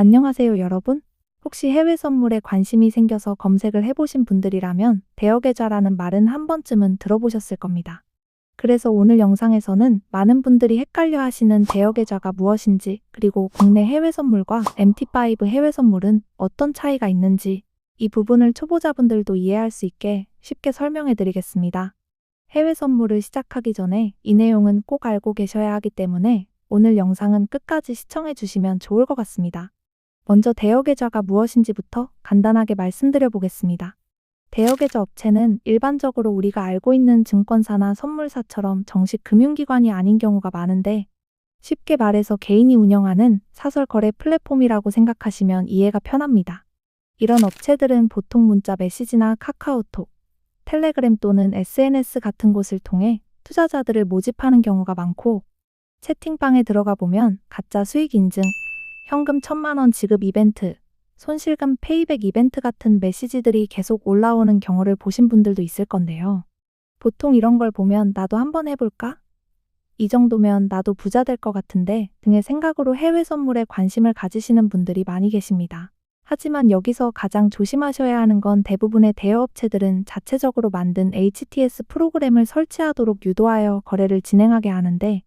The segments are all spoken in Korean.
안녕하세요, 여러분. 혹시 해외 선물에 관심이 생겨서 검색을 해보신 분들이라면 대여계좌라는 말은 한 번쯤은 들어보셨을 겁니다. 그래서 오늘 영상에서는 많은 분들이 헷갈려 하시는 대여계좌가 무엇인지, 그리고 국내 해외 선물과 MT5 해외 선물은 어떤 차이가 있는지, 이 부분을 초보자분들도 이해할 수 있게 쉽게 설명해 드리겠습니다. 해외 선물을 시작하기 전에 이 내용은 꼭 알고 계셔야 하기 때문에 오늘 영상은 끝까지 시청해 주시면 좋을 것 같습니다. 먼저 대여계좌가 무엇인지부터 간단하게 말씀드려 보겠습니다. 대여계좌 업체는 일반적으로 우리가 알고 있는 증권사나 선물사처럼 정식 금융기관이 아닌 경우가 많은데, 쉽게 말해서 개인이 운영하는 사설 거래 플랫폼이라고 생각하시면 이해가 편합니다. 이런 업체들은 보통 문자 메시지나 카카오톡, 텔레그램 또는 SNS 같은 곳을 통해 투자자들을 모집하는 경우가 많고, 채팅방에 들어가 보면 가짜 수익 인증, 현금 1,000만 원 지급 이벤트, 손실금 페이백 이벤트 같은 메시지들이 계속 올라오는 경우를 보신 분들도 있을 건데요. 보통 이런 걸 보면 나도 한번 해볼까? 이 정도면 나도 부자 될 것 같은데 등의 생각으로 해외 선물에 관심을 가지시는 분들이 많이 계십니다. 하지만 여기서 가장 조심하셔야 하는 건 대부분의 대여업체들은 자체적으로 만든 HTS 프로그램을 설치하도록 유도하여 거래를 진행하게 하는데,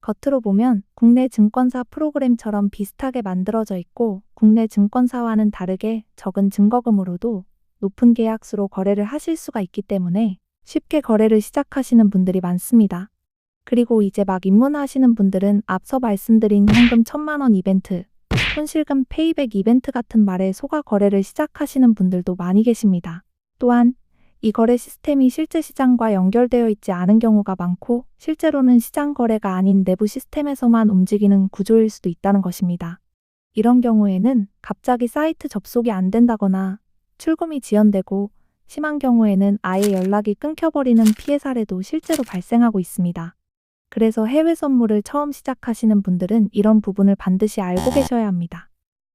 겉으로 보면 국내 증권사 프로그램처럼 비슷하게 만들어져 있고, 국내 증권사와는 다르게 적은 증거금으로도 높은 계약수로 거래를 하실 수가 있기 때문에 쉽게 거래를 시작하시는 분들이 많습니다. 그리고 이제 막 입문하시는 분들은 앞서 말씀드린 현금 1,000만 원 이벤트, 손실금 페이백 이벤트 같은 말에 속아 거래를 시작하시는 분들도 많이 계십니다. 또한 이 거래 시스템이 실제 시장과 연결되어 있지 않은 경우가 많고, 실제로는 시장 거래가 아닌 내부 시스템에서만 움직이는 구조일 수도 있다는 것입니다. 이런 경우에는 갑자기 사이트 접속이 안 된다거나 출금이 지연되고, 심한 경우에는 아예 연락이 끊겨버리는 피해 사례도 실제로 발생하고 있습니다. 그래서 해외 선물을 처음 시작하시는 분들은 이런 부분을 반드시 알고 계셔야 합니다.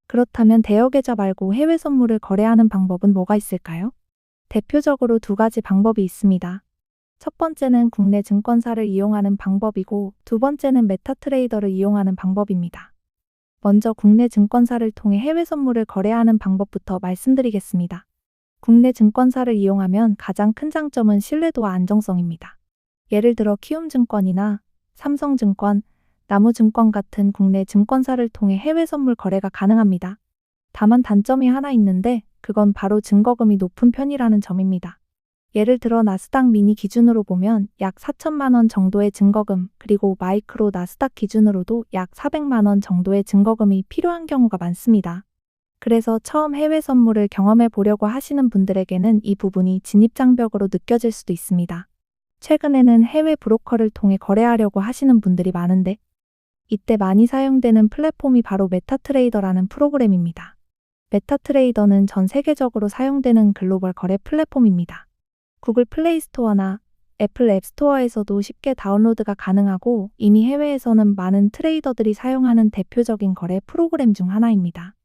그렇다면 대여계좌 말고 해외 선물을 거래하는 방법은 뭐가 있을까요? 대표적으로 두 가지 방법이 있습니다. 첫 번째는 국내 증권사를 이용하는 방법이고, 두 번째는 메타트레이더를 이용하는 방법입니다. 먼저 국내 증권사를 통해 해외 선물을 거래하는 방법부터 말씀드리겠습니다. 국내 증권사를 이용하면 가장 큰 장점은 신뢰도와 안정성입니다. 예를 들어 키움증권이나 삼성증권, 나무증권 같은 국내 증권사를 통해 해외 선물 거래가 가능합니다. 다만 단점이 하나 있는데, 그건 바로 증거금이 높은 편이라는 점입니다. 예를 들어 나스닥 미니 기준으로 보면 약 4천만 원 정도의 증거금, 그리고 마이크로 나스닥 기준으로도 약 400만 원 정도의 증거금이 필요한 경우가 많습니다. 그래서 처음 해외 선물을 경험해 보려고 하시는 분들에게는 이 부분이 진입장벽으로 느껴질 수도 있습니다. 최근에는 해외 브로커를 통해 거래하려고 하시는 분들이 많은데, 이때 많이 사용되는 플랫폼이 바로 메타트레이더라는 프로그램입니다. 메타트레이더는 전 세계적으로 사용되는 글로벌 거래 플랫폼입니다. 구글 플레이 스토어나 애플 앱 스토어에서도 쉽게 다운로드가 가능하고, 이미 해외에서는 많은 트레이더들이 사용하는 대표적인 거래 프로그램 중 하나입니다.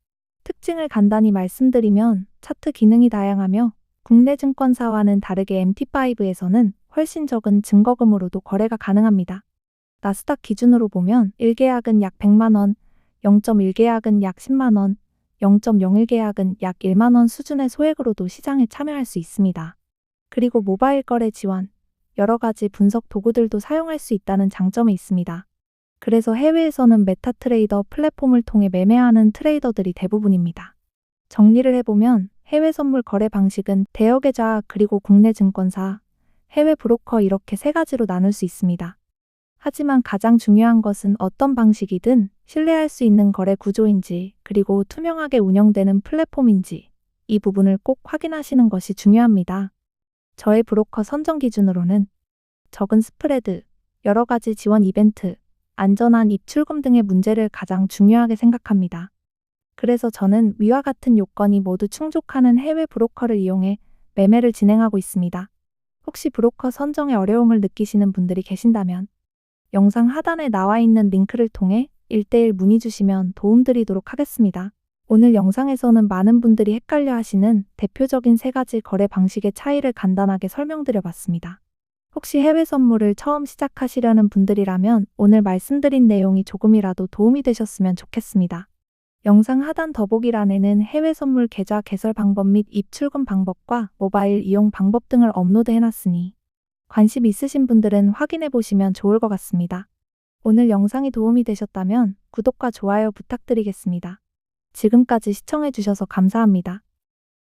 특징을 간단히 말씀드리면 차트 기능이 다양하며, 국내 증권사와는 다르게 MT5에서는 훨씬 적은 증거금으로도 거래가 가능합니다. 나스닥 기준으로 보면 1계약은 약 100만 원, 0.1계약은 약 10만 원, 0.01계약은 약 1만 원 수준의 소액으로도 시장에 참여할 수 있습니다. 그리고 모바일 거래 지원, 여러 가지 분석 도구들도 사용할 수 있다는 장점이 있습니다. 그래서 해외에서는 메타트레이더 플랫폼을 통해 매매하는 트레이더들이 대부분입니다. 정리를 해보면 해외 선물 거래 방식은 대여계좌 그리고 국내 증권사, 해외 브로커 이렇게 세 가지로 나눌 수 있습니다. 하지만 가장 중요한 것은 어떤 방식이든 신뢰할 수 있는 거래 구조인지, 그리고 투명하게 운영되는 플랫폼인지, 이 부분을 꼭 확인하시는 것이 중요합니다. 저의 브로커 선정 기준으로는 적은 스프레드, 여러 가지 지원 이벤트, 안전한 입출금 등의 문제를 가장 중요하게 생각합니다. 그래서 저는 위와 같은 요건이 모두 충족하는 해외 브로커를 이용해 매매를 진행하고 있습니다. 혹시 브로커 선정에 어려움을 느끼시는 분들이 계신다면 영상 하단에 나와 있는 링크를 통해 1:1 문의 주시면 도움드리도록 하겠습니다. 오늘 영상에서는 많은 분들이 헷갈려 하시는 대표적인 세 가지 거래 방식의 차이를 간단하게 설명드려 봤습니다. 혹시 해외 선물을 처음 시작하시려는 분들이라면 오늘 말씀드린 내용이 조금이라도 도움이 되셨으면 좋겠습니다. 영상 하단 더보기란에는 해외 선물 계좌 개설 방법 및 입출금 방법과 모바일 이용 방법 등을 업로드 해놨으니 관심 있으신 분들은 확인해 보시면 좋을 것 같습니다. 오늘 영상이 도움이 되셨다면 구독과 좋아요 부탁드리겠습니다. 지금까지 시청해 주셔서 감사합니다.